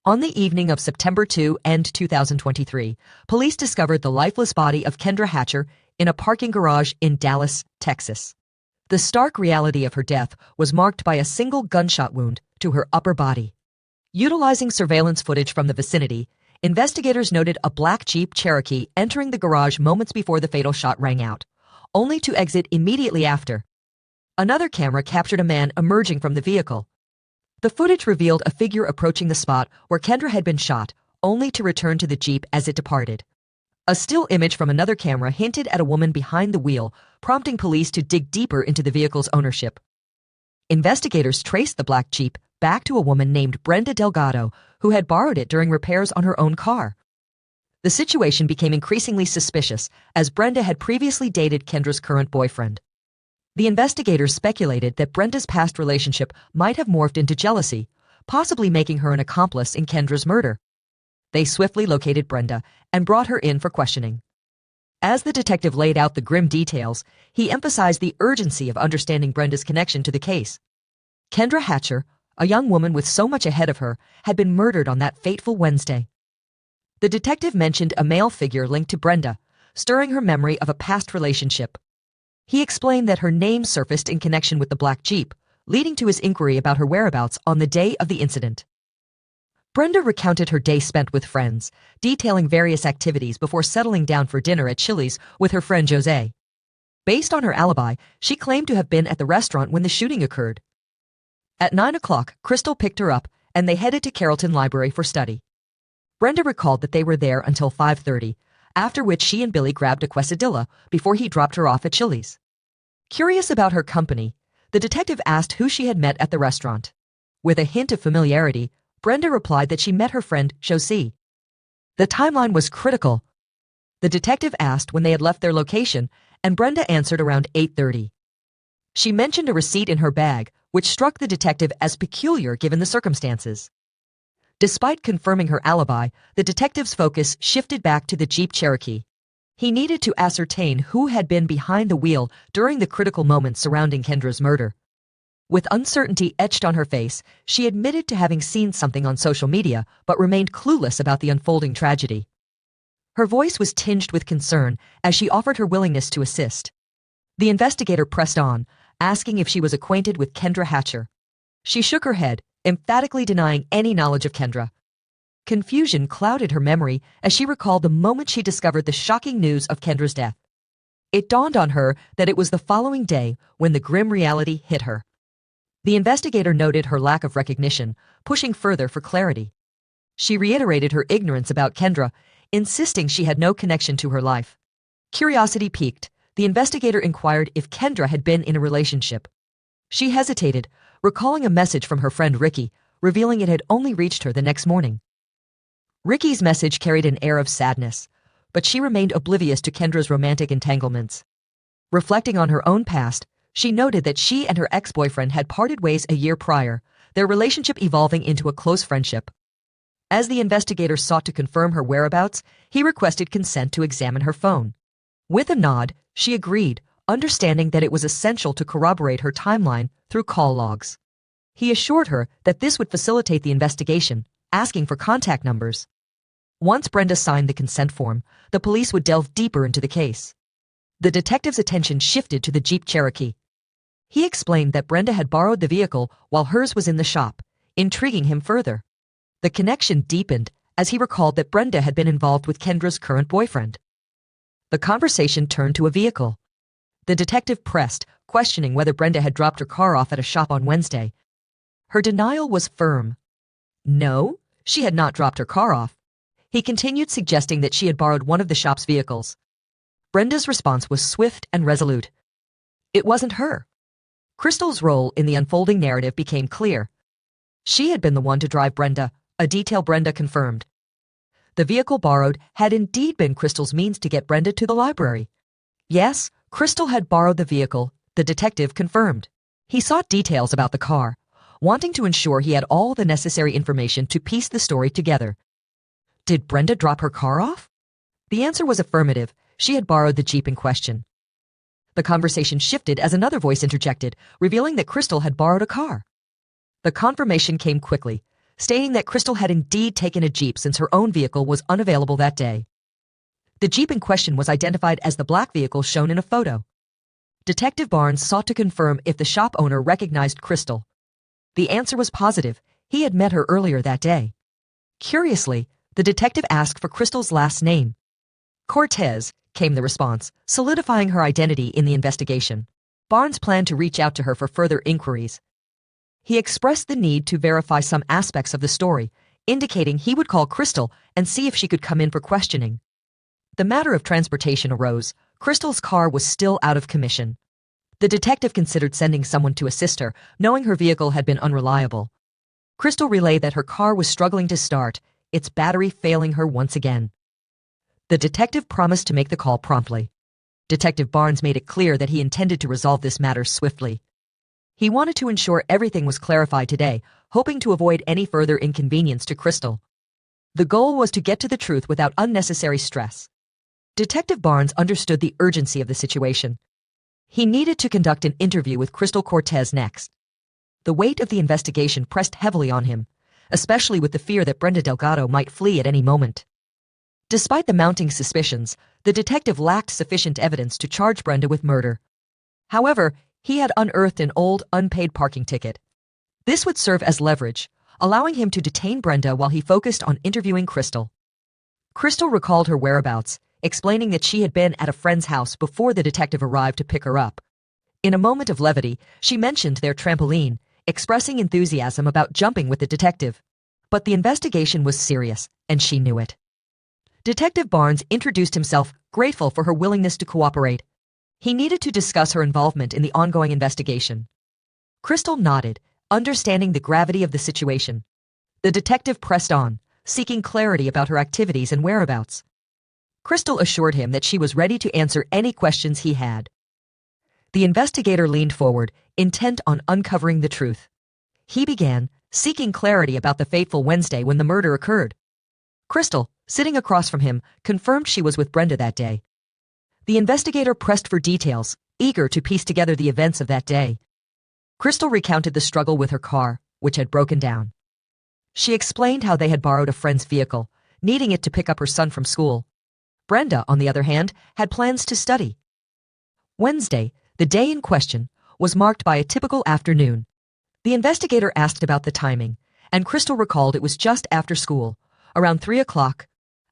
On the evening of September 2, 2023, police discovered the lifeless body of Kendra Hatcher in a parking garage in Dallas, Texas. The stark reality of her death was marked by a single gunshot wound to her upper body. Utilizing surveillance footage from the vicinity, investigators noted a black Jeep Cherokee entering the garage moments before the fatal shot rang out, only to exit immediately after. Another camera captured a man emerging from the vehicle. The footage revealed a figure approaching the spot where Kendra had been shot, only to return to the Jeep as it departed. A still image from another camera hinted at a woman behind the wheel, prompting police to dig deeper into the vehicle's ownership. Investigators traced the black Jeep back to a woman named Brenda Delgado, who had borrowed it during repairs on her own car. The situation became increasingly suspicious, as Brenda had previously dated Kendra's current boyfriend. The investigators speculated that Brenda's past relationship might have morphed into jealousy, possibly making her an accomplice in Kendra's murder. They swiftly located Brenda and brought her in for questioning. As the detective laid out the grim details, he emphasized the urgency of understanding Brenda's connection to the case. Kendra Hatcher, a young woman with so much ahead of her, had been murdered on that fateful Wednesday. The detective mentioned a male figure linked to Brenda, stirring her memory of a past relationship. He explained that her name surfaced in connection with the black Jeep, leading to his inquiry about her whereabouts on the day of the incident. Brenda recounted her day spent with friends, detailing various activities before settling down for dinner at Chili's with her friend Jose. Based on her alibi, she claimed to have been at the restaurant when the shooting occurred. At 9 o'clock, Crystal picked her up, and they headed to Carrollton Library for study. Brenda recalled that they were there until 5:30, after which she and Billy grabbed a quesadilla before he dropped her off at Chili's. Curious about her company, the detective asked who she had met at the restaurant. With a hint of familiarity, Brenda replied that she met her friend Josie. The timeline was critical. The detective asked when they had left their location, and Brenda answered around 8:30. She mentioned a receipt in her bag, which struck the detective as peculiar given the circumstances. Despite confirming her alibi, the detective's focus shifted back to the Jeep Cherokee. He needed to ascertain who had been behind the wheel during the critical moments surrounding Kendra's murder. With uncertainty etched on her face, she admitted to having seen something on social media, but remained clueless about the unfolding tragedy. Her voice was tinged with concern as she offered her willingness to assist. The investigator pressed on, asking if she was acquainted with Kendra Hatcher. She shook her head, emphatically denying any knowledge of Kendra. Confusion clouded her memory as she recalled the moment she discovered the shocking news of Kendra's death. It dawned on her that it was the following day when the grim reality hit her. The investigator noted her lack of recognition, pushing further for clarity. She reiterated her ignorance about Kendra, insisting she had no connection to her life. Curiosity piqued, the investigator inquired if Kendra had been in a relationship. She hesitated, recalling a message from her friend Ricky, revealing it had only reached her the next morning. Ricky's message carried an air of sadness, but she remained oblivious to Kendra's romantic entanglements. Reflecting on her own past, she noted that she and her ex-boyfriend had parted ways a year prior, their relationship evolving into a close friendship. As the investigator sought to confirm her whereabouts, he requested consent to examine her phone. With a nod, she agreed, understanding that it was essential to corroborate her timeline through call logs. He assured her that this would facilitate the investigation, asking for contact numbers. Once Brenda signed the consent form, the police would delve deeper into the case. The detective's attention shifted to the Jeep Cherokee. He explained that Brenda had borrowed the vehicle while hers was in the shop, intriguing him further. The connection deepened as he recalled that Brenda had been involved with Kendra's current boyfriend. The conversation turned to a vehicle. The detective pressed, questioning whether Brenda had dropped her car off at a shop on Wednesday. Her denial was firm. No, she had not dropped her car off. He continued, suggesting that she had borrowed one of the shop's vehicles. Brenda's response was swift and resolute. It wasn't her. Crystal's role in the unfolding narrative became clear. She had been the one to drive Brenda, a detail Brenda confirmed. The vehicle borrowed had indeed been Crystal's means to get Brenda to the library. Yes, Crystal had borrowed the vehicle, the detective confirmed. He sought details about the car, wanting to ensure he had all the necessary information to piece the story together. Did Brenda drop her car off? The answer was affirmative. She had borrowed the Jeep in question. The conversation shifted as another voice interjected, revealing that Crystal had borrowed a car. The confirmation came quickly, stating that Crystal had indeed taken a Jeep since her own vehicle was unavailable that day. The Jeep in question was identified as the black vehicle shown in a photo. Detective Barnes sought to confirm if the shop owner recognized Crystal. The answer was positive. He had met her earlier that day. Curiously, the detective asked for Crystal's last name. Cortez, came the response, solidifying her identity in the investigation. Barnes planned to reach out to her for further inquiries. He expressed the need to verify some aspects of the story, indicating he would call Crystal and see if she could come in for questioning. The matter of transportation arose. Crystal's car was still out of commission. The detective considered sending someone to assist her, knowing her vehicle had been unreliable. Crystal relayed that her car was struggling to start, its battery failing her once again. The detective promised to make the call promptly. Detective Barnes made it clear that he intended to resolve this matter swiftly. He wanted to ensure everything was clarified today, hoping to avoid any further inconvenience to Crystal. The goal was to get to the truth without unnecessary stress. Detective Barnes understood the urgency of the situation. He needed to conduct an interview with Crystal Cortez next. The weight of the investigation pressed heavily on him, especially with the fear that Brenda Delgado might flee at any moment. Despite the mounting suspicions, the detective lacked sufficient evidence to charge Brenda with murder. However, he had unearthed an old, unpaid parking ticket. This would serve as leverage, allowing him to detain Brenda while he focused on interviewing Crystal. Crystal recalled her whereabouts, explaining that she had been at a friend's house before the detective arrived to pick her up. In a moment of levity, she mentioned their trampoline, expressing enthusiasm about jumping with the detective. But the investigation was serious, and she knew it. Detective Barnes introduced himself, grateful for her willingness to cooperate. He needed to discuss her involvement in the ongoing investigation. Crystal nodded, understanding the gravity of the situation. The detective pressed on, seeking clarity about her activities and whereabouts. Crystal assured him that she was ready to answer any questions he had. The investigator leaned forward, intent on uncovering the truth. He began, seeking clarity about the fateful Wednesday when the murder occurred. Crystal, sitting across from him, confirmed she was with Brenda that day. The investigator pressed for details, eager to piece together the events of that day. Crystal recounted the struggle with her car, which had broken down. She explained how they had borrowed a friend's vehicle, needing it to pick up her son from school. Brenda, on the other hand, had plans to study. Wednesday, the day in question, was marked by a typical afternoon. The investigator asked about the timing, and Crystal recalled it was just after school, around 3 o'clock.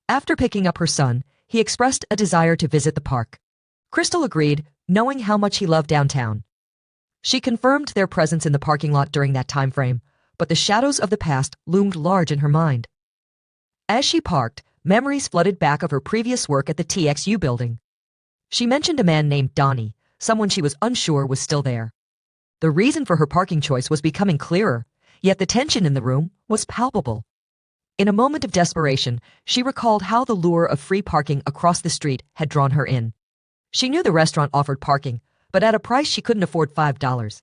After picking up her son, he expressed a desire to visit the park. Crystal agreed, knowing how much he loved downtown. She confirmed their presence in the parking lot during that time frame, but the shadows of the past loomed large in her mind. As she parked, memories flooded back of her previous work at the TXU building. She mentioned a man named Donnie, someone she was unsure was still there. The reason for her parking choice was becoming clearer, yet the tension in the room was palpable. In a moment of desperation, she recalled how the lure of free parking across the street had drawn her in. She knew the restaurant offered parking, but at a price she couldn't afford $5.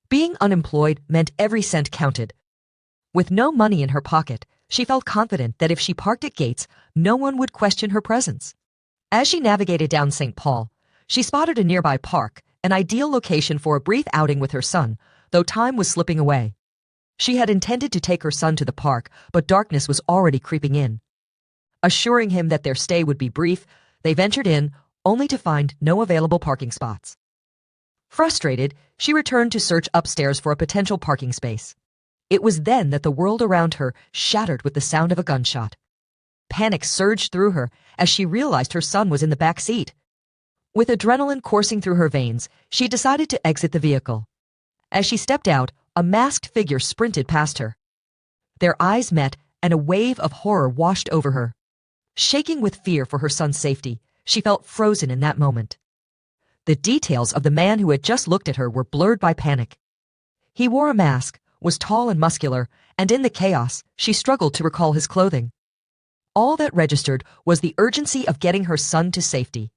Being unemployed meant every cent counted. With no money in her pocket, she felt confident that if she parked at Gates, no one would question her presence. As she navigated down St. Paul, she spotted a nearby park, an ideal location for a brief outing with her son, though time was slipping away. She had intended to take her son to the park, but darkness was already creeping in. Assuring him that their stay would be brief, they ventured in, only to find no available parking spots. Frustrated, she returned to search upstairs for a potential parking space. It was then that the world around her shattered with the sound of a gunshot. Panic surged through her as she realized her son was in the back seat. With adrenaline coursing through her veins, she decided to exit the vehicle. As she stepped out, a masked figure sprinted past her. Their eyes met, and a wave of horror washed over her. Shaking with fear for her son's safety, she felt frozen in that moment. The details of the man who had just looked at her were blurred by panic. He wore a mask, was tall and muscular, and in the chaos, she struggled to recall his clothing. All that registered was the urgency of getting her son to safety.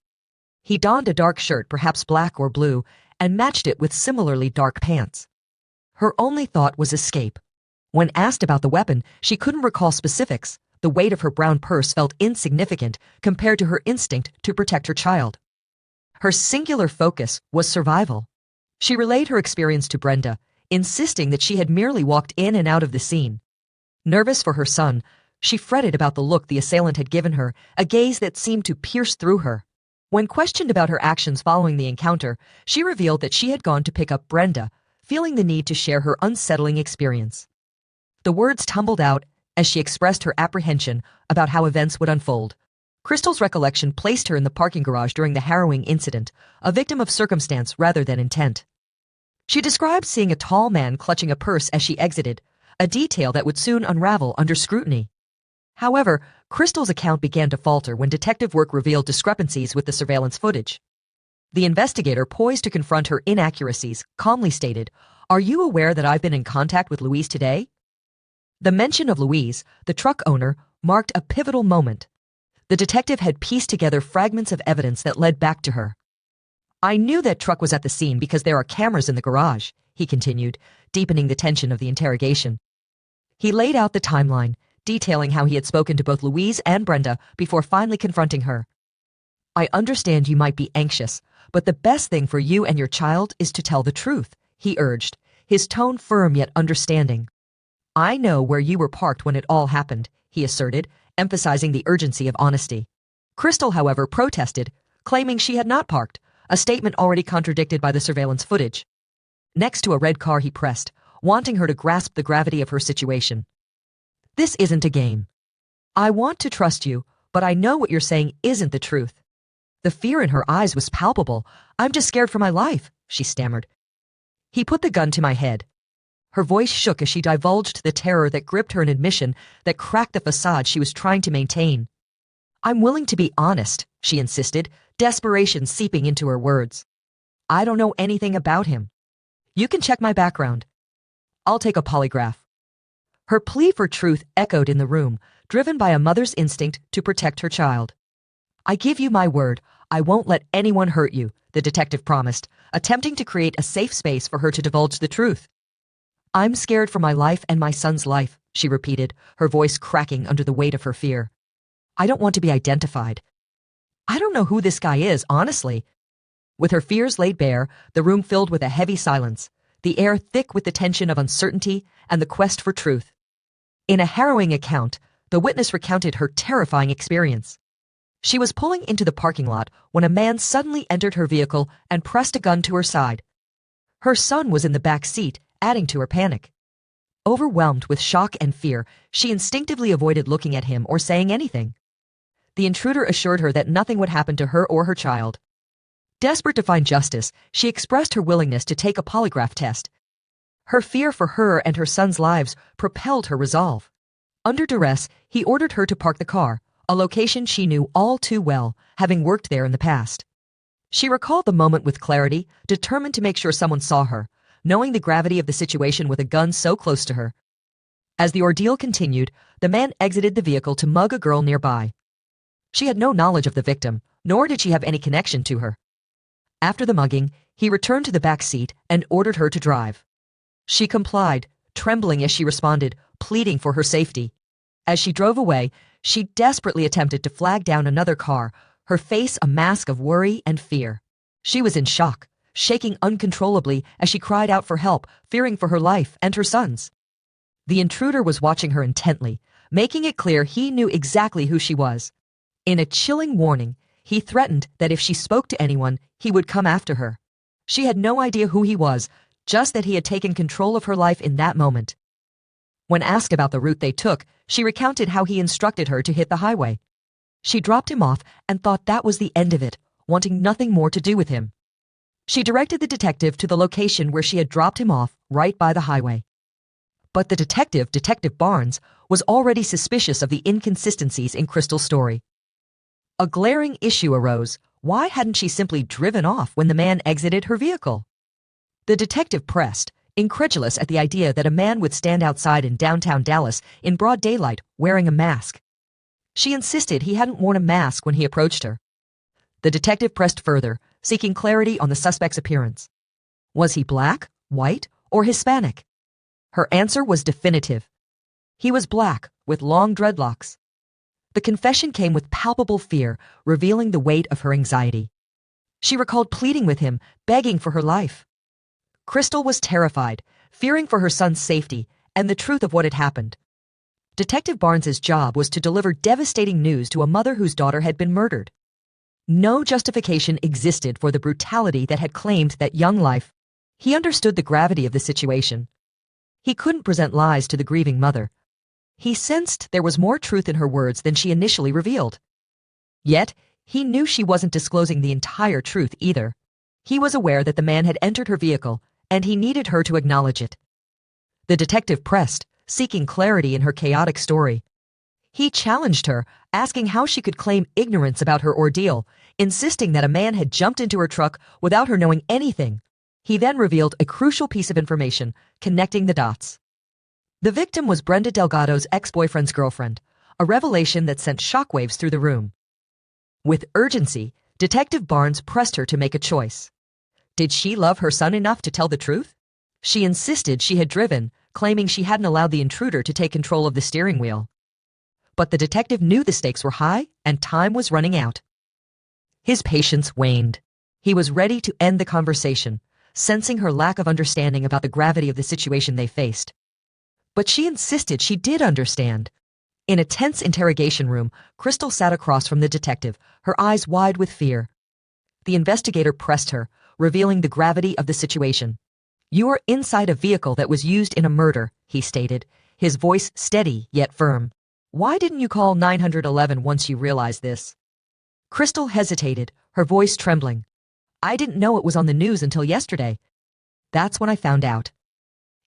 He donned a dark shirt, perhaps black or blue, and matched it with similarly dark pants. Her only thought was escape. When asked about the weapon, she couldn't recall specifics. The weight of her brown purse felt insignificant compared to her instinct to protect her child. Her singular focus was survival. She relayed her experience to Brenda, insisting that she had merely walked in and out of the scene. Nervous for her son, she fretted about the look the assailant had given her, a gaze that seemed to pierce through her. When questioned about her actions following the encounter, she revealed that she had gone to pick up Brenda, feeling the need to share her unsettling experience. The words tumbled out as she expressed her apprehension about how events would unfold. Crystal's recollection placed her in the parking garage during the harrowing incident, a victim of circumstance rather than intent. She described seeing a tall man clutching a purse as she exited, a detail that would soon unravel under scrutiny. However, Crystal's account began to falter when detective work revealed discrepancies with the surveillance footage. The investigator, poised to confront her inaccuracies, calmly stated, "Are you aware that I've been in contact with Louise today?" The mention of Louise, the truck owner, marked a pivotal moment. The detective had pieced together fragments of evidence that led back to her. "I knew that truck was at the scene because there are cameras in the garage," he continued, deepening the tension of the interrogation. He laid out the timeline, detailing how he had spoken to both Louise and Brenda before finally confronting her. "I understand you might be anxious, but the best thing for you and your child is to tell the truth," he urged, his tone firm yet understanding. "I know where you were parked when it all happened," he asserted, emphasizing the urgency of honesty. Crystal, however, protested, claiming she had not parked, a statement already contradicted by the surveillance footage. Next to a red car he pressed, wanting her to grasp the gravity of her situation. "This isn't a game. I want to trust you, but I know what you're saying isn't the truth." The fear in her eyes was palpable. "I'm just scared for my life," she stammered. "He put the gun to my head." Her voice shook as she divulged the terror that gripped her, an admission that cracked the facade she was trying to maintain. "I'm willing to be honest," she insisted, desperation seeping into her words. "I don't know anything about him. You can check my background. I'll take a polygraph." Her plea for truth echoed in the room, driven by a mother's instinct to protect her child. "I give you my word, I won't let anyone hurt you," the detective promised, attempting to create a safe space for her to divulge the truth. "I'm scared for my life and my son's life," she repeated, her voice cracking under the weight of her fear. "I don't want to be identified. I don't know who this guy is, honestly." With her fears laid bare, the room filled with a heavy silence, the air thick with the tension of uncertainty and the quest for truth. In a harrowing account, the witness recounted her terrifying experience. She was pulling into the parking lot when a man suddenly entered her vehicle and pressed a gun to her side. Her son was in the back seat, adding to her panic. Overwhelmed with shock and fear, she instinctively avoided looking at him or saying anything. The intruder assured her that nothing would happen to her or her child. Desperate to find justice, she expressed her willingness to take a polygraph test. Her fear for her and her son's lives propelled her resolve. Under duress, he ordered her to park the car, a location she knew all too well, having worked there in the past. She recalled the moment with clarity, determined to make sure someone saw her, knowing the gravity of the situation with a gun so close to her. As the ordeal continued, the man exited the vehicle to mug a girl nearby. She had no knowledge of the victim, nor did she have any connection to her. After the mugging, he returned to the back seat and ordered her to drive. She complied, trembling as she responded, pleading for her safety. As she drove away, she desperately attempted to flag down another car, her face a mask of worry and fear. She was in shock, shaking uncontrollably as she cried out for help, fearing for her life and her son's. The intruder was watching her intently, making it clear he knew exactly who she was. In a chilling warning, he threatened that if she spoke to anyone, he would come after her. She had no idea who he was, just that he had taken control of her life in that moment. When asked about the route they took, she recounted how he instructed her to hit the highway. She dropped him off and thought that was the end of it, wanting nothing more to do with him. She directed the detective to the location where she had dropped him off, right by the highway. But the detective, Detective Barnes, was already suspicious of the inconsistencies in Crystal's story. A glaring issue arose. Why hadn't she simply driven off when the man exited her vehicle? The detective pressed, incredulous at the idea that a man would stand outside in downtown Dallas in broad daylight wearing a mask. She insisted he hadn't worn a mask when he approached her. The detective pressed further, seeking clarity on the suspect's appearance. Was he black, white, or Hispanic? Her answer was definitive. He was black, with long dreadlocks. The confession came with palpable fear, revealing the weight of her anxiety. She recalled pleading with him, begging for her life. Crystal was terrified, fearing for her son's safety and the truth of what had happened. Detective Barnes's job was to deliver devastating news to a mother whose daughter had been murdered. No justification existed for the brutality that had claimed that young life. He understood the gravity of the situation. He couldn't present lies to the grieving mother. He sensed there was more truth in her words than she initially revealed. Yet, he knew she wasn't disclosing the entire truth either. He was aware that the man had entered her vehicle, and he needed her to acknowledge it. The detective pressed, seeking clarity in her chaotic story. He challenged her, asking how she could claim ignorance about her ordeal, insisting that a man had jumped into her truck without her knowing anything. He then revealed a crucial piece of information, connecting the dots. The victim was Brenda Delgado's ex-boyfriend's girlfriend, a revelation that sent shockwaves through the room. With urgency, Detective Barnes pressed her to make a choice. Did she love her son enough to tell the truth? She insisted she had driven, claiming she hadn't allowed the intruder to take control of the steering wheel. But the detective knew the stakes were high and time was running out. His patience waned. He was ready to end the conversation, sensing her lack of understanding about the gravity of the situation they faced. But she insisted she did understand. In a tense interrogation room, Crystal sat across from the detective, her eyes wide with fear. The investigator pressed her, revealing the gravity of the situation. "You are inside a vehicle that was used in a murder," he stated, his voice steady yet firm. "Why didn't you call 911 once you realized this?" Crystal hesitated, her voice trembling. "I didn't know it was on the news until yesterday. That's when I found out."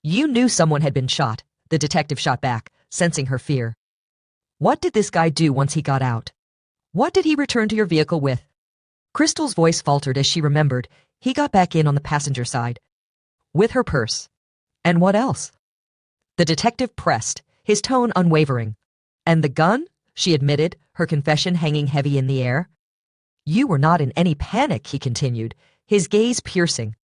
"You knew someone had been shot," the detective shot back, sensing her fear. "What did this guy do once he got out? What did he return to your vehicle with?" Crystal's voice faltered as she remembered. He got back in on the passenger side. "With her purse. And what else?" The detective pressed, his tone unwavering. "And the gun?" she admitted, her confession hanging heavy in the air. "You were not in any panic," he continued, his gaze piercing.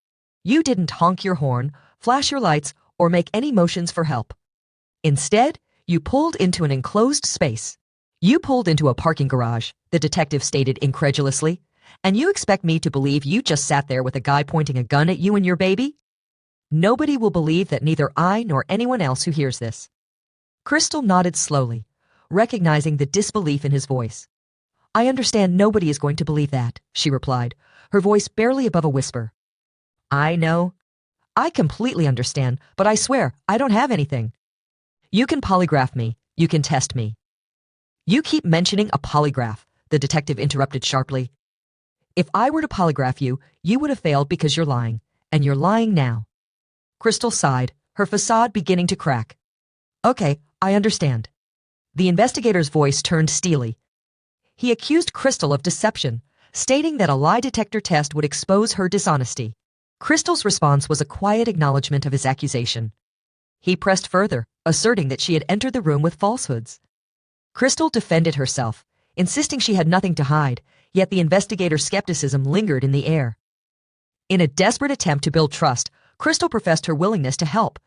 "You didn't honk your horn, flash your lights, or make any motions for help. Instead, you pulled into an enclosed space. You pulled into a parking garage," the detective stated incredulously. "And you expect me to believe you just sat there with a guy pointing a gun at you and your baby? Nobody will believe that, neither I nor anyone else who hears this." Crystal nodded slowly, recognizing the disbelief in his voice. "I understand nobody is going to believe that," she replied, her voice barely above a whisper. "I know. I completely understand, but I swear, I don't have anything." "You can polygraph me. You can test me." "You keep mentioning a polygraph," the detective interrupted sharply. "If I were to polygraph you, you would have failed because you're lying, and you're lying now." Crystal sighed, her facade beginning to crack. "Okay, I understand." The investigator's voice turned steely. He accused Crystal of deception, stating that a lie detector test would expose her dishonesty. Crystal's response was a quiet acknowledgement of his accusation. He pressed further, asserting that she had entered the room with falsehoods. Crystal defended herself, insisting she had nothing to hide, yet the investigator's skepticism lingered in the air. In a desperate attempt to build trust, Crystal professed her willingness to help.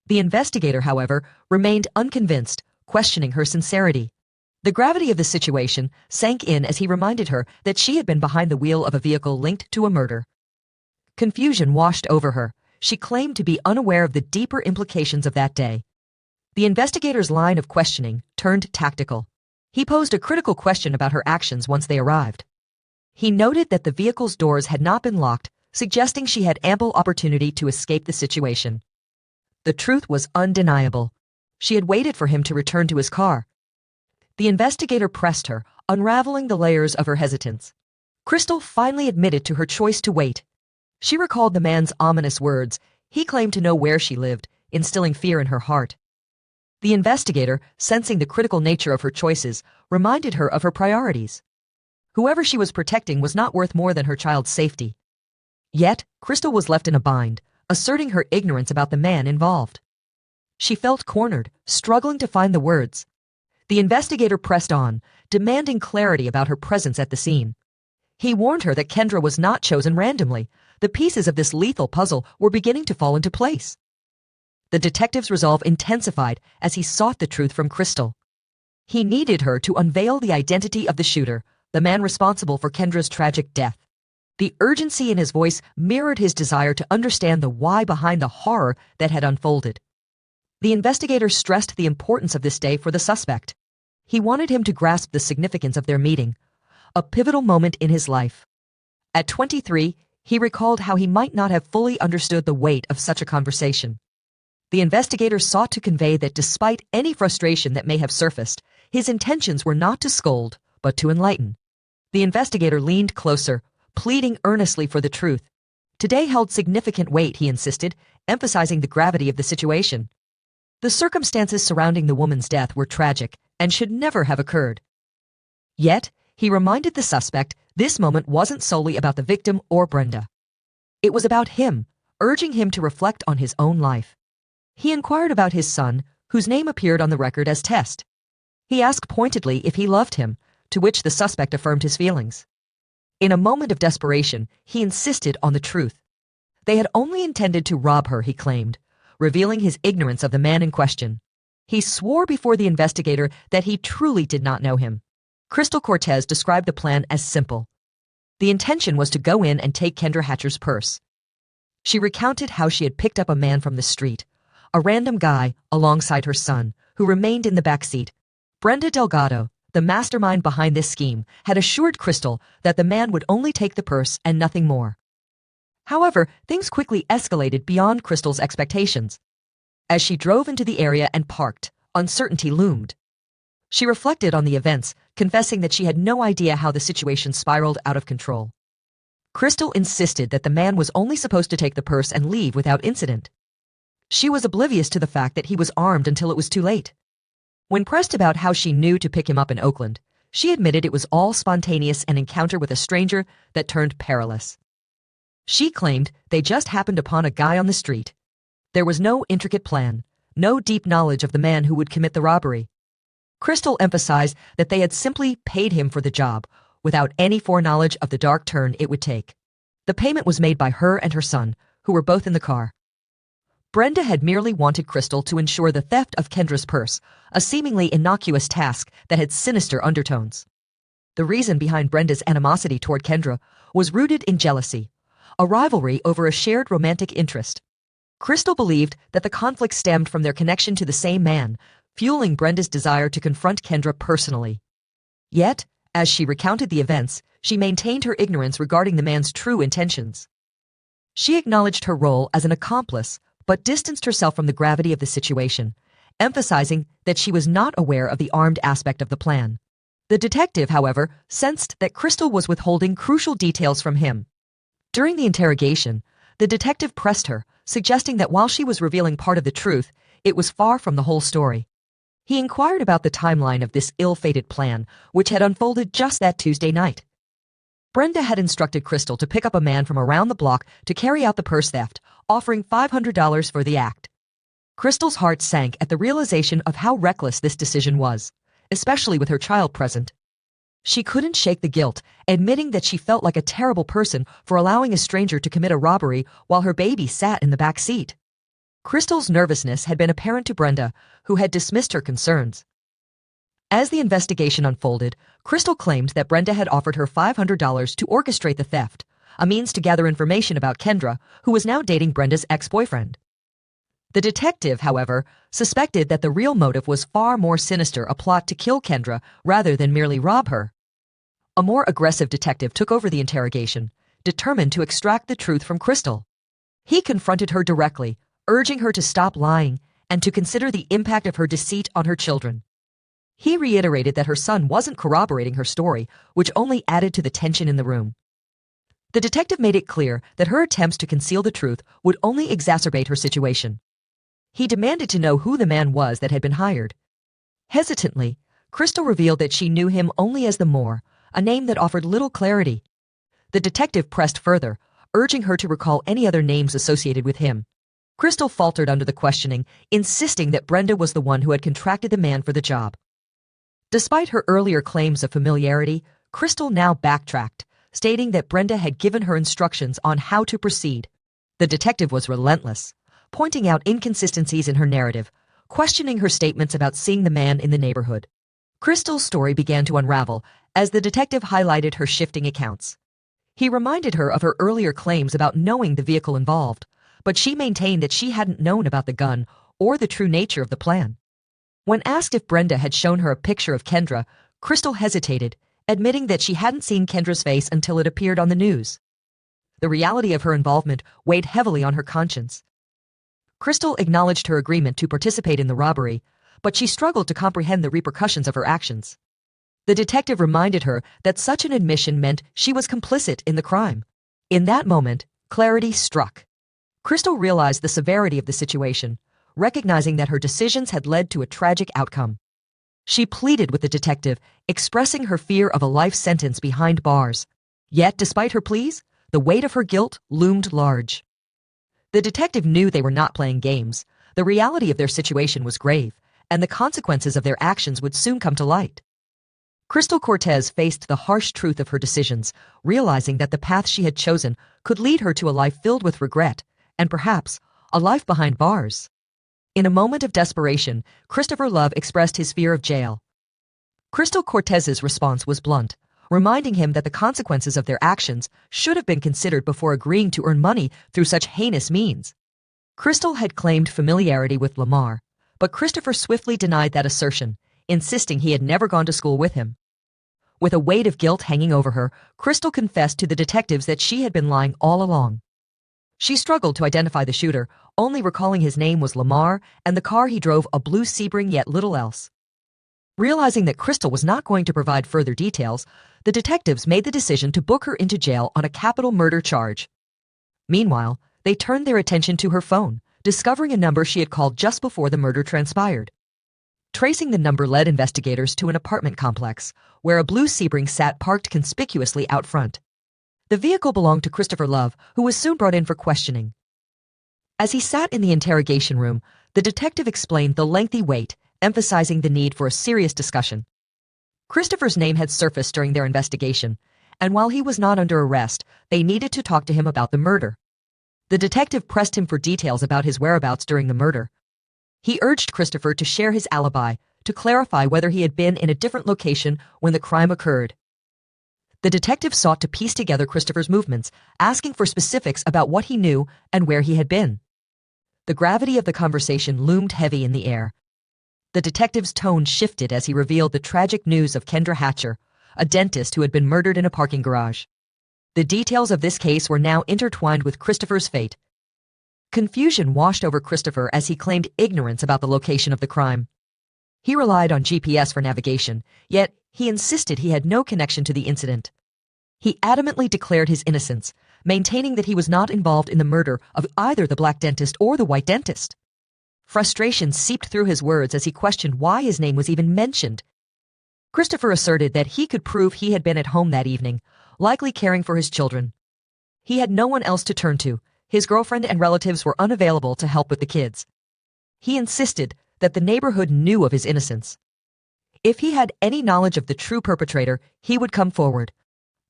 The investigator, however, remained unconvinced, questioning her sincerity. The gravity of the situation sank in as he reminded her that she had been behind the wheel of a vehicle linked to a murder. Confusion washed over her. She claimed to be unaware of the deeper implications of that day. The investigator's line of questioning turned tactical. He posed a critical question about her actions once they arrived. He noted that the vehicle's doors had not been locked, suggesting she had ample opportunity to escape the situation. The truth was undeniable. She had waited for him to return to his car. The investigator pressed her, unraveling the layers of her hesitance. Crystal finally admitted to her choice to wait. She recalled the man's ominous words. He claimed to know where she lived, instilling fear in her heart. The investigator, sensing the critical nature of her choices, reminded her of her priorities. Whoever she was protecting was not worth more than her child's safety. Yet, Crystal was left in a bind, asserting her ignorance about the man involved. She felt cornered, struggling to find the words. The investigator pressed on, demanding clarity about her presence at the scene. He warned her that Kendra was not chosen randomly. The pieces of this lethal puzzle were beginning to fall into place. The detective's resolve intensified as he sought the truth from Crystal. He needed her to unveil the identity of the shooter, the man responsible for Kendra's tragic death. The urgency in his voice mirrored his desire to understand the why behind the horror that had unfolded. The investigator stressed the importance of this day for the suspect. He wanted him to grasp the significance of their meeting, a pivotal moment in his life. At 23, he recalled how he might not have fully understood the weight of such a conversation. The investigator sought to convey that despite any frustration that may have surfaced, his intentions were not to scold, but to enlighten. The investigator leaned closer, pleading earnestly for the truth. Today held significant weight, he insisted, emphasizing the gravity of the situation. The circumstances surrounding the woman's death were tragic and should never have occurred. Yet, he reminded the suspect this moment wasn't solely about the victim or Brenda. It was about him, urging him to reflect on his own life. He inquired about his son, whose name appeared on the record as Test. He asked pointedly if he loved him, to which the suspect affirmed his feelings. In a moment of desperation, he insisted on the truth. They had only intended to rob her, he claimed, revealing his ignorance of the man in question. He swore before the investigator that he truly did not know him. Crystal Cortez described the plan as simple. The intention was to go in and take Kendra Hatcher's purse. She recounted how she had picked up a man from the street, a random guy alongside her son, who remained in the back seat. Brenda Delgado, the mastermind behind this scheme, had assured Crystal that the man would only take the purse and nothing more. However, things quickly escalated beyond Crystal's expectations. As she drove into the area and parked, uncertainty loomed. She reflected on the events, confessing that she had no idea how the situation spiraled out of control. Crystal insisted that the man was only supposed to take the purse and leave without incident. She was oblivious to the fact that he was armed until it was too late. When pressed about how she knew to pick him up in Oakland, she admitted it was all spontaneous, an encounter with a stranger that turned perilous. She claimed they just happened upon a guy on the street. There was no intricate plan, no deep knowledge of the man who would commit the robbery. Crystal emphasized that they had simply paid him for the job, without any foreknowledge of the dark turn it would take. The payment was made by her and her son, who were both in the car. Brenda had merely wanted Crystal to ensure the theft of Kendra's purse, a seemingly innocuous task that had sinister undertones. The reason behind Brenda's animosity toward Kendra was rooted in jealousy, a rivalry over a shared romantic interest. Crystal believed that the conflict stemmed from their connection to the same man, fueling Brenda's desire to confront Kendra personally. Yet, as she recounted the events, she maintained her ignorance regarding the man's true intentions. She acknowledged her role as an accomplice, but distanced herself from the gravity of the situation, emphasizing that she was not aware of the armed aspect of the plan. The detective, however, sensed that Crystal was withholding crucial details from him. During the interrogation, the detective pressed her, suggesting that while she was revealing part of the truth, it was far from the whole story. He inquired about the timeline of this ill-fated plan, which had unfolded just that Tuesday night. Brenda had instructed Crystal to pick up a man from around the block to carry out the purse theft, offering $500 for the act. Crystal's heart sank at the realization of how reckless this decision was, especially with her child present. She couldn't shake the guilt, admitting that she felt like a terrible person for allowing a stranger to commit a robbery while her baby sat in the back seat. Crystal's nervousness had been apparent to Brenda, who had dismissed her concerns. As the investigation unfolded, Crystal claimed that Brenda had offered her $500 to orchestrate the theft, a means to gather information about Kendra, who was now dating Brenda's ex-boyfriend. The detective, however, suspected that the real motive was far more sinister, a plot to kill Kendra rather than merely rob her. A more aggressive detective took over the interrogation, determined to extract the truth from Crystal. He confronted her directly, urging her to stop lying and to consider the impact of her deceit on her children. He reiterated that her son wasn't corroborating her story, which only added to the tension in the room. The detective made it clear that her attempts to conceal the truth would only exacerbate her situation. He demanded to know who the man was that had been hired. Hesitantly, Crystal revealed that she knew him only as the Moor, a name that offered little clarity. The detective pressed further, urging her to recall any other names associated with him. Crystal faltered under the questioning, insisting that Brenda was the one who had contracted the man for the job. Despite her earlier claims of familiarity, Crystal now backtracked, stating that Brenda had given her instructions on how to proceed. The detective was relentless, pointing out inconsistencies in her narrative, questioning her statements about seeing the man in the neighborhood. Crystal's story began to unravel as the detective highlighted her shifting accounts. He reminded her of her earlier claims about knowing the vehicle involved, but she maintained that she hadn't known about the gun or the true nature of the plan. When asked if Brenda had shown her a picture of Kendra, Crystal hesitated, admitting that she hadn't seen Kendra's face until it appeared on the news. The reality of her involvement weighed heavily on her conscience. Crystal acknowledged her agreement to participate in the robbery, but she struggled to comprehend the repercussions of her actions. The detective reminded her that such an admission meant she was complicit in the crime. In that moment, clarity struck. Crystal realized the severity of the situation, recognizing that her decisions had led to a tragic outcome. She pleaded with the detective, expressing her fear of a life sentence behind bars. Yet, despite her pleas, the weight of her guilt loomed large. The detective knew they were not playing games. The reality of their situation was grave, and the consequences of their actions would soon come to light. Crystal Cortez faced the harsh truth of her decisions, realizing that the path she had chosen could lead her to a life filled with regret, and perhaps a life behind bars. In a moment of desperation, Christopher Love expressed his fear of jail. Crystal Cortez's response was blunt, reminding him that the consequences of their actions should have been considered before agreeing to earn money through such heinous means. Crystal had claimed familiarity with Lamar, but Christopher swiftly denied that assertion, insisting he had never gone to school with him. With a weight of guilt hanging over her, Crystal confessed to the detectives that she had been lying all along. She struggled to identify the shooter, only recalling his name was Lamar and the car he drove a blue Sebring, yet little else. Realizing that Crystal was not going to provide further details, the detectives made the decision to book her into jail on a capital murder charge. Meanwhile, they turned their attention to her phone, discovering a number she had called just before the murder transpired. Tracing the number led investigators to an apartment complex, where a blue Sebring sat parked conspicuously out front. The vehicle belonged to Christopher Love, who was soon brought in for questioning. As he sat in the interrogation room, the detective explained the lengthy wait, emphasizing the need for a serious discussion. Christopher's name had surfaced during their investigation, and while he was not under arrest, they needed to talk to him about the murder. The detective pressed him for details about his whereabouts during the murder. He urged Christopher to share his alibi, to clarify whether he had been in a different location when the crime occurred. The detective sought to piece together Christopher's movements, asking for specifics about what he knew and where he had been. The gravity of the conversation loomed heavy in the air. The detective's tone shifted as he revealed the tragic news of Kendra Hatcher, a dentist who had been murdered in a parking garage. The details of this case were now intertwined with Christopher's fate. Confusion washed over Christopher as he claimed ignorance about the location of the crime. He relied on GPS for navigation, yet he insisted he had no connection to the incident. He adamantly declared his innocence, maintaining that he was not involved in the murder of either the black dentist or the white dentist. Frustration seeped through his words as he questioned why his name was even mentioned. Christopher asserted that he could prove he had been at home that evening, likely caring for his children. He had no one else to turn to. His girlfriend and relatives were unavailable to help with the kids. He insisted that the neighborhood knew of his innocence. If he had any knowledge of the true perpetrator, he would come forward.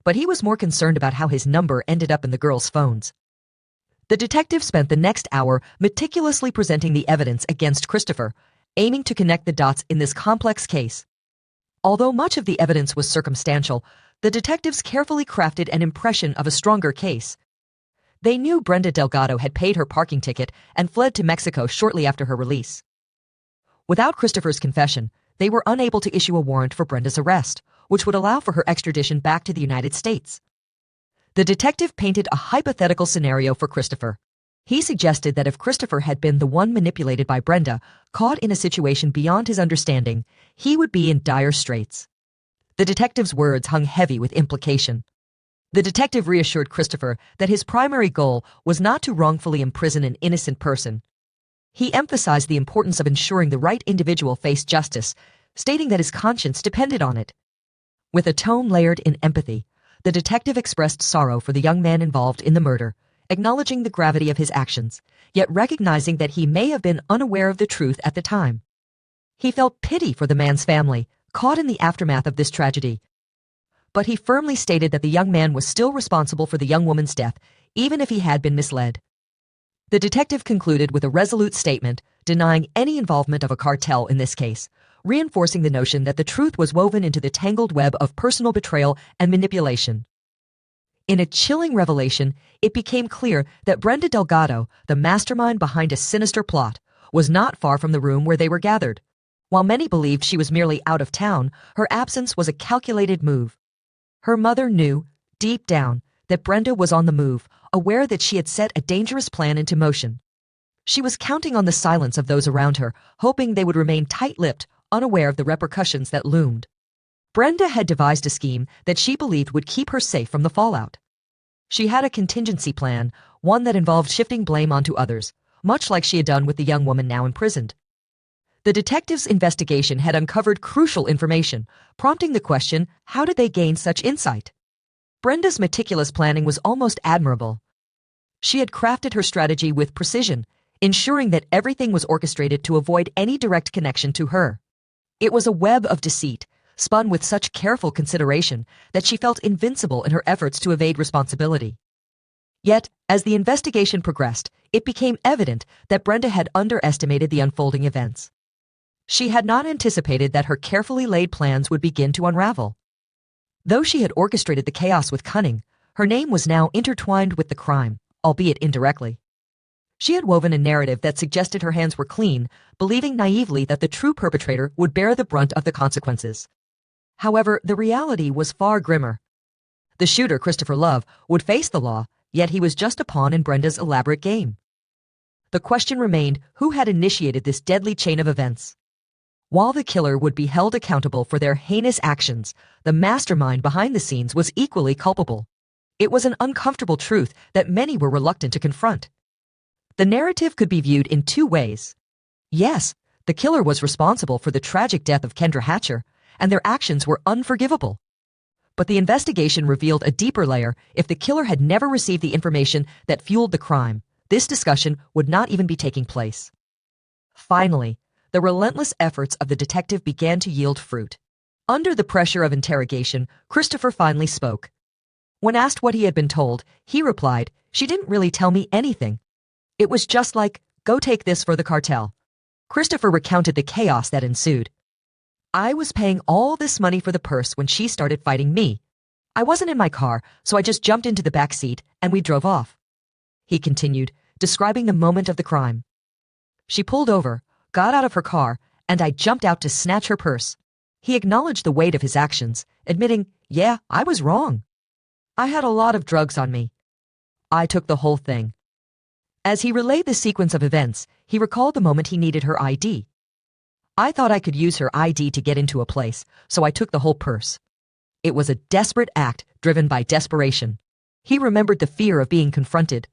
But he was more concerned about how his number ended up in the girls' phones. The detective spent the next hour meticulously presenting the evidence against Christopher, aiming to connect the dots in this complex case. Although much of the evidence was circumstantial, the detectives carefully crafted an impression of a stronger case. They knew Brenda Delgado had paid her parking ticket and fled to Mexico shortly after her release. Without Christopher's confession, they were unable to issue a warrant for Brenda's arrest, which would allow for her extradition back to the United States. The detective painted a hypothetical scenario for Christopher. He suggested that if Christopher had been the one manipulated by Brenda, caught in a situation beyond his understanding, he would be in dire straits. The detective's words hung heavy with implication. The detective reassured Christopher that his primary goal was not to wrongfully imprison an innocent person. He emphasized the importance of ensuring the right individual faced justice, stating that his conscience depended on it. With a tone layered in empathy, the detective expressed sorrow for the young man involved in the murder, acknowledging the gravity of his actions, yet recognizing that he may have been unaware of the truth at the time. He felt pity for the man's family, caught in the aftermath of this tragedy. But he firmly stated that the young man was still responsible for the young woman's death, even if he had been misled. The detective concluded with a resolute statement, denying any involvement of a cartel in this case, reinforcing the notion that the truth was woven into the tangled web of personal betrayal and manipulation. In a chilling revelation, it became clear that Brenda Delgado, the mastermind behind a sinister plot, was not far from the room where they were gathered. While many believed she was merely out of town, her absence was a calculated move. Her mother knew, deep down, that Brenda was on the move, aware that she had set a dangerous plan into motion. She was counting on the silence of those around her, hoping they would remain tight-lipped, unaware of the repercussions that loomed. Brenda had devised a scheme that she believed would keep her safe from the fallout. She had a contingency plan, one that involved shifting blame onto others, much like she had done with the young woman now imprisoned. The detectives' investigation had uncovered crucial information, prompting the question, how did they gain such insight? Brenda's meticulous planning was almost admirable. She had crafted her strategy with precision, ensuring that everything was orchestrated to avoid any direct connection to her. It was a web of deceit, spun with such careful consideration that she felt invincible in her efforts to evade responsibility. Yet, as the investigation progressed, it became evident that Brenda had underestimated the unfolding events. She had not anticipated that her carefully laid plans would begin to unravel. Though she had orchestrated the chaos with cunning, her name was now intertwined with the crime, albeit indirectly. She had woven a narrative that suggested her hands were clean, believing naively that the true perpetrator would bear the brunt of the consequences. However, the reality was far grimmer. The shooter, Christopher Love, would face the law, yet he was just a pawn in Brenda's elaborate game. The question remained, who had initiated this deadly chain of events? While the killer would be held accountable for their heinous actions, the mastermind behind the scenes was equally culpable. It was an uncomfortable truth that many were reluctant to confront. The narrative could be viewed in two ways. Yes, the killer was responsible for the tragic death of Kendra Hatcher, and their actions were unforgivable. But the investigation revealed a deeper layer. If the killer had never received the information that fueled the crime, this discussion would not even be taking place. Finally, the relentless efforts of the detective began to yield fruit. Under the pressure of interrogation, Christopher finally spoke. When asked what he had been told, he replied, "She didn't really tell me anything. It was just like, go take this for the cartel." Christopher recounted the chaos that ensued. "I was paying all this money for the purse when she started fighting me. I wasn't in my car, so I just jumped into the back seat and we drove off." He continued, describing the moment of the crime. "She pulled over, got out of her car, and I jumped out to snatch her purse." He acknowledged the weight of his actions, admitting, "Yeah, I was wrong. I had a lot of drugs on me. I took the whole thing." As he relayed the sequence of events, he recalled the moment he needed her ID. "I thought I could use her ID to get into a place, so I took the whole purse. It was a desperate act driven by desperation." He remembered the fear of being confronted.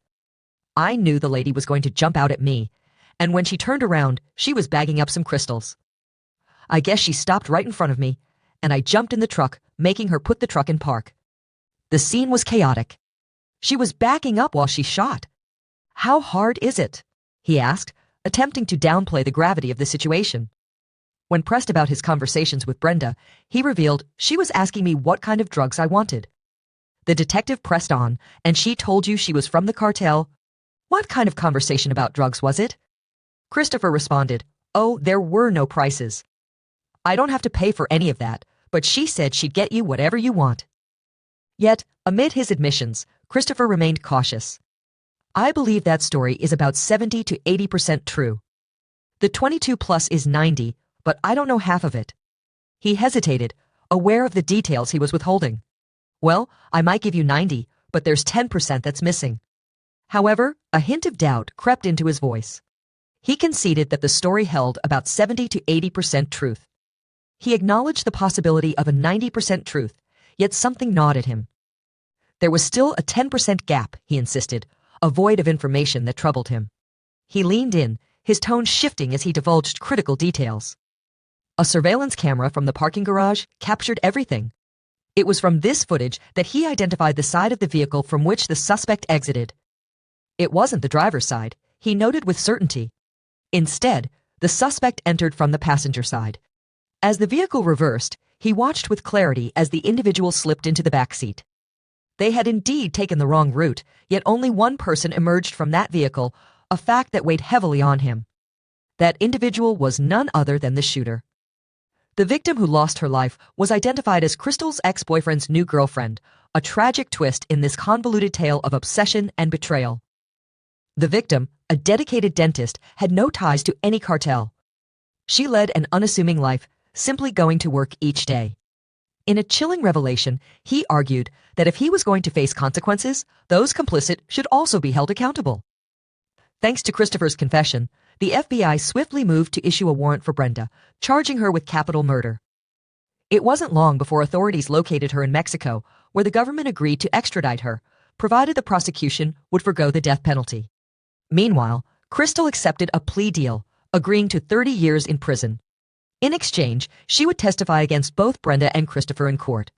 "I knew the lady was going to jump out at me, and when she turned around, she was bagging up some crystals. I guess she stopped right in front of me, and I jumped in the truck, making her put the truck in park. The scene was chaotic. She was backing up while she shot." "How hard is it?" he asked, attempting to downplay the gravity of the situation. When pressed about his conversations with Brenda, he revealed, "She was asking me what kind of drugs I wanted." The detective pressed on, "And she told you she was from the cartel? What kind of conversation about drugs was it?" Christopher responded, "Oh, there were no prices. I don't have to pay for any of that, but she said she'd get you whatever you want." Yet, amid his admissions, Christopher remained cautious. "I believe that story is about 70 to 80% true. The 22 plus is 90, but I don't know half of it." He hesitated, aware of the details he was withholding. "Well, I might give you 90, but there's 10% that's missing." However, a hint of doubt crept into his voice. He conceded that the story held about 70 to 80% truth. He acknowledged the possibility of a 90% truth, yet something gnawed at him. There was still a 10% gap, he insisted, a void of information that troubled him. He leaned in, his tone shifting as he divulged critical details. A surveillance camera from the parking garage captured everything. It was from this footage that he identified the side of the vehicle from which the suspect exited. It wasn't the driver's side, he noted with certainty. Instead, the suspect entered from the passenger side. As the vehicle reversed, he watched with clarity as the individual slipped into the back seat. They had indeed taken the wrong route, yet only one person emerged from that vehicle, a fact that weighed heavily on him. That individual was none other than the shooter. The victim who lost her life was identified as Crystal's ex-boyfriend's new girlfriend, a tragic twist in this convoluted tale of obsession and betrayal. The victim, a dedicated dentist, had no ties to any cartel. She led an unassuming life, simply going to work each day. In a chilling revelation, he argued that if he was going to face consequences, those complicit should also be held accountable. Thanks to Christopher's confession, the FBI swiftly moved to issue a warrant for Brenda, charging her with capital murder. It wasn't long before authorities located her in Mexico, where the government agreed to extradite her, provided the prosecution would forgo the death penalty. Meanwhile, Crystal accepted a plea deal, agreeing to 30 years in prison. In exchange, she would testify against both Brenda and Christopher in court.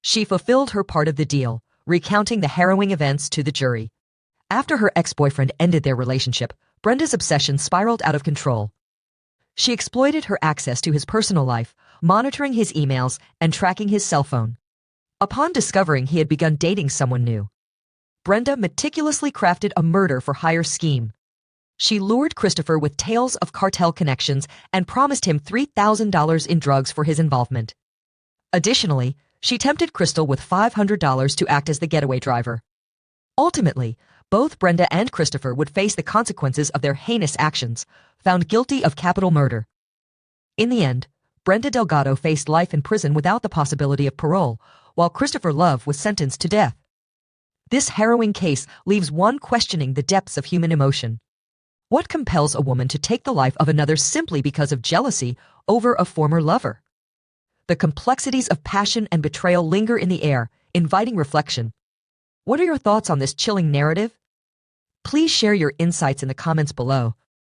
She fulfilled her part of the deal, recounting the harrowing events to the jury. After her ex-boyfriend ended their relationship, Brenda's obsession spiraled out of control. She exploited her access to his personal life, monitoring his emails and tracking his cell phone. Upon discovering he had begun dating someone new, Brenda meticulously crafted a murder-for-hire scheme. She lured Christopher with tales of cartel connections and promised him $3,000 in drugs for his involvement. Additionally, she tempted Crystal with $500 to act as the getaway driver. Ultimately, both Brenda and Christopher would face the consequences of their heinous actions, found guilty of capital murder. In the end, Brenda Delgado faced life in prison without the possibility of parole, while Christopher Love was sentenced to death. This harrowing case leaves one questioning the depths of human emotion. What compels a woman to take the life of another simply because of jealousy over a former lover? The complexities of passion and betrayal linger in the air, inviting reflection. What are your thoughts on this chilling narrative? Please share your insights in the comments below.